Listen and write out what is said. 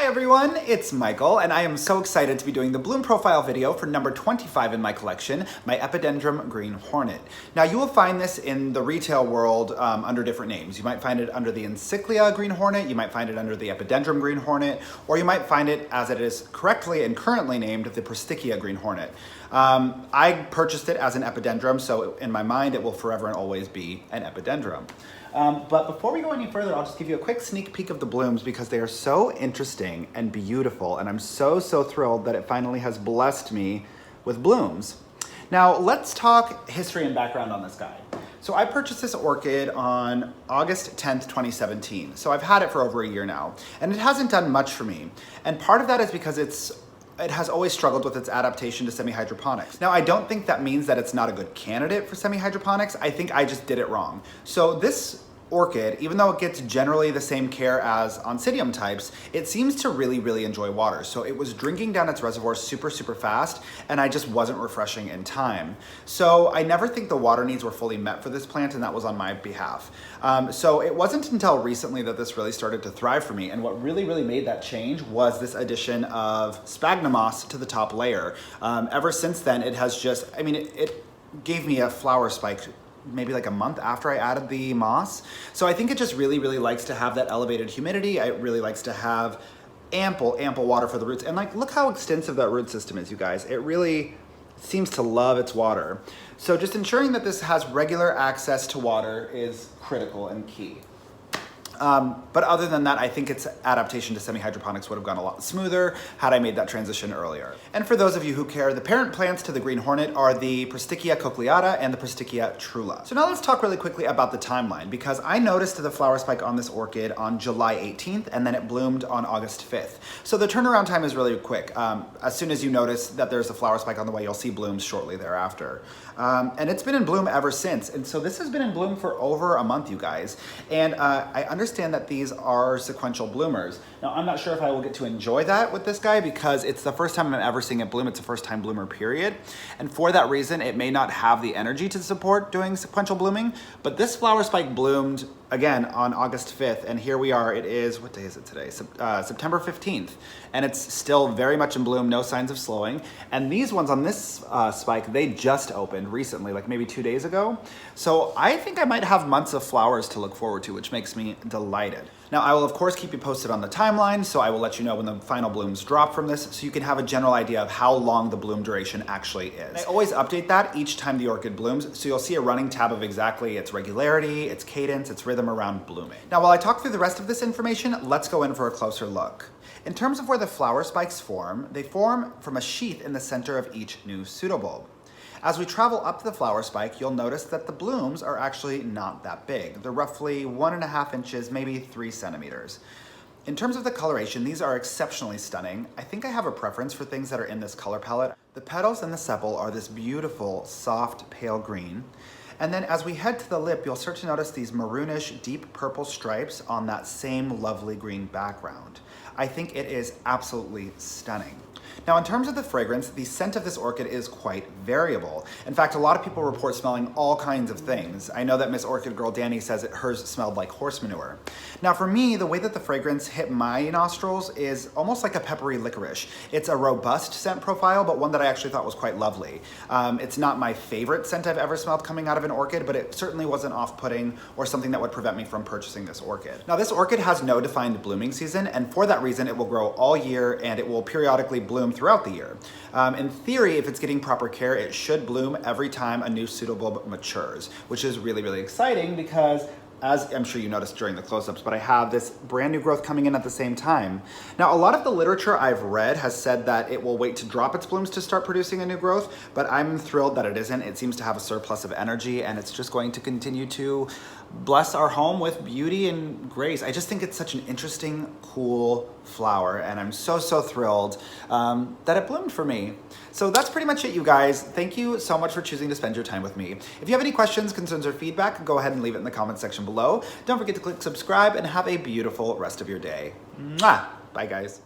everyone, it's Michael, and I am so excited to be doing the bloom profile video for number 25 in my collection, my Epidendrum Green Hornet. Now you will find this in the retail world under different names. You might find it under the Encyclia Green Hornet, you might find it under the Epidendrum Green Hornet, or you might find it as it is correctly and currently named the Prosticea Green Hornet. I purchased it as an epidendrum, so in my mind it will forever and always be an epidendrum. But before we go any further, I'll just give you a quick sneak peek of the blooms because they are so interesting and beautiful, and I'm so thrilled that it finally has blessed me with blooms. Now let's talk history and background on this guy. So I purchased this orchid on August 10th, 2017. So I've had it for over a year now, and it hasn't done much for me. And part of that is because it has always struggled with its adaptation to semi-hydroponics. Now, I don't think that means that it's not a good candidate for semi-hydroponics. I think I just did it wrong. So this orchid, even though it gets generally the same care as Oncidium types, it seems to really enjoy water. So it was drinking down its reservoir super fast, and I just wasn't refreshing in time. So I never think the water needs were fully met for this plant, and that was on my behalf. So it wasn't until recently that this really started to thrive for me, and what really made that change was this addition of sphagnum moss to the top layer. Ever since then, it has just, I mean, it gave me a flower spike maybe like a month after I added the moss. So I think it just really likes to have that elevated humidity. It really likes to have ample water for the roots. And like, look how extensive that root system is, you guys. It really seems to love its water. So just ensuring that this has regular access to water is critical and key. But other than that, I think its adaptation to semi-hydroponics would have gone a lot smoother had I made that transition earlier. And for those of you who care, the parent plants to the Green Hornet are the Prosticea cochleata and the Prosticea trula. So now let's talk really quickly about the timeline, because I noticed the flower spike on this orchid on July 18th, and then it bloomed on August 5th. So the turnaround time is really quick. As soon as you notice that there's a flower spike on the way, you'll see blooms shortly thereafter. And it's been in bloom ever since. And so this has been in bloom for over a month, you guys. And I understand that these are sequential bloomers. Now, I'm not sure if I will get to enjoy that with this guy because it's the first time I'm ever seeing it bloom. It's a first time bloomer, period. And for that reason, it may not have the energy to support doing sequential blooming, but this flower spike bloomed again on August 5th, and here we are. It is, what day is it today? September 15th, and it's still very much in bloom, no signs of slowing. And these ones on this spike, they just opened recently, like maybe 2 days ago. So I think I might have months of flowers to look forward to, which makes me delighted. Now, I will of course keep you posted on the timeline, so I will let you know when the final blooms drop from this, so you can have a general idea of how long the bloom duration actually is. I always update that each time the orchid blooms, so you'll see a running tab of exactly its regularity, its cadence, its rhythm around blooming. Now, while I talk through the rest of this information, let's go in for a closer look. In terms of where the flower spikes form, they form from a sheath in the center of each new pseudobulb. As we travel up the flower spike, you'll notice that the blooms are actually not that big. They're roughly 1.5 inches, maybe 3 centimeters. In terms of the coloration, these are exceptionally stunning. I think I have a preference for things that are in this color palette. The petals and the sepal are this beautiful, soft, pale green. And then as we head to the lip, you'll start to notice these maroonish, deep purple stripes on that same lovely green background. I think it is absolutely stunning. Now, in terms of the fragrance, the scent of this orchid is quite variable. In fact, a lot of people report smelling all kinds of things. I know that Miss Orchid Girl Danny says hers smelled like horse manure. Now, for me, the way that the fragrance hit my nostrils is almost like a peppery licorice. It's a robust scent profile, but one that I actually thought was quite lovely. It's not my favorite scent I've ever smelled coming out of an orchid, but it certainly wasn't off-putting or something that would prevent me from purchasing this orchid. Now, this orchid has no defined blooming season, and for that reason, it will grow all year and it will periodically bloom throughout the year. In theory, if it's getting proper care, it should bloom every time a new pseudobulb matures, which is really exciting because, as I'm sure you noticed during the close-ups, but I have this brand new growth coming in at the same time. Now, a lot of the literature I've read has said that it will wait to drop its blooms to start producing a new growth, but I'm thrilled that it isn't. It seems to have a surplus of energy, and it's just going to continue to bless our home with beauty and grace. I just think it's such an interesting, cool flower, and I'm so thrilled that it bloomed for me. So that's pretty much it, you guys. Thank you so much for choosing to spend your time with me. If you have any questions, concerns, or feedback, go ahead and leave it in the comment section below. Don't forget to click subscribe and have a beautiful rest of your day. Mwah! Bye, guys.